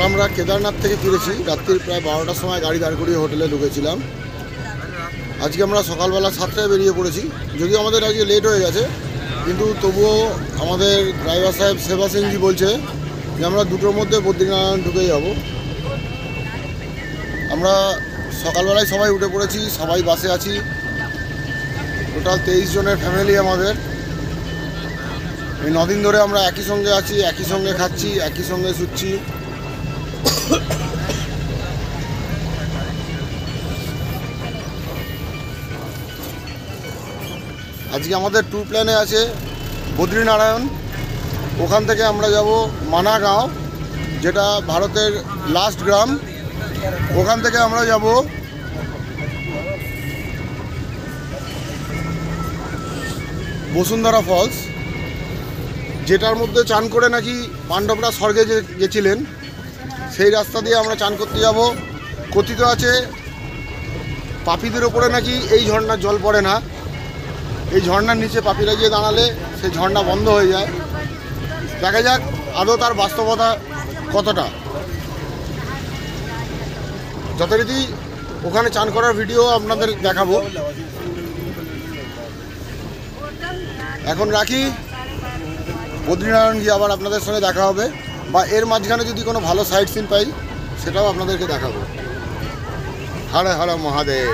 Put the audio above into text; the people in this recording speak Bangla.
আমরা কেদারনাথ থেকে ফিরেছি রাত্রির প্রায় 12টার সময় গাড়ি দাঁড় করিয়ে হোটেলে ঢুকেছিলাম। আজকে আমরা সকালবেলা 7টায় বেরিয়ে পড়েছি, যদিও আমাদের আজকে লেট হয়ে গেছে, কিন্তু তবুও আমাদের ড্রাইভার সাহেব সেবা সিংজি বলছে যে আমরা 2টোর মধ্যে বদ্রীনারায়ণ ঢুকে যাব। আমরা সকালবেলায় সবাই উঠে পড়েছি, সবাই বাসে আছি। টোটাল 23 জনের ফ্যামিলি আমাদের। এই 9 দিন ধরে আমরা একই সঙ্গে আছি, একই সঙ্গে খাচ্ছি, একই সঙ্গে শুচ্ছি। আজকে আমাদের ট্যুর প্ল্যানে আছে বদ্রীনারায়ণ। ওখান থেকে আমরা যাব মানাগাঁও, যেটা ভারতের লাস্ট গ্রাম। ওখান থেকে আমরা যাব বসুন্ধরা ফলস, যেটার মধ্যে চান করে নাকি পাণ্ডবরা স্বর্গে গেছিলেন। সেই রাস্তা দিয়ে আমরা চান করতে যাব। কথিত আছে পাপীদের ওপরে নাকি এই ঝর্ণার জল পড়ে না, এই ঝর্ণার নিচে পাপীরা গিয়ে দাঁড়ালে সেই ঝর্ণা বন্ধ হয়ে যায়। দেখা যাক আদৌ তার বাস্তবতা কতটা। যথারীতি ওখানে চান করার ভিডিও আপনাদের দেখাবো। এখন রাখি, বদ্রীনারায়ণ গিয়ে আবার আপনাদের সঙ্গে দেখা হবে, বা এর মাঝখানে যদি কোনো ভালো সাইট সিন পাই সেটাও আপনাদেরকে দেখাবো। হর হর মহাদেব।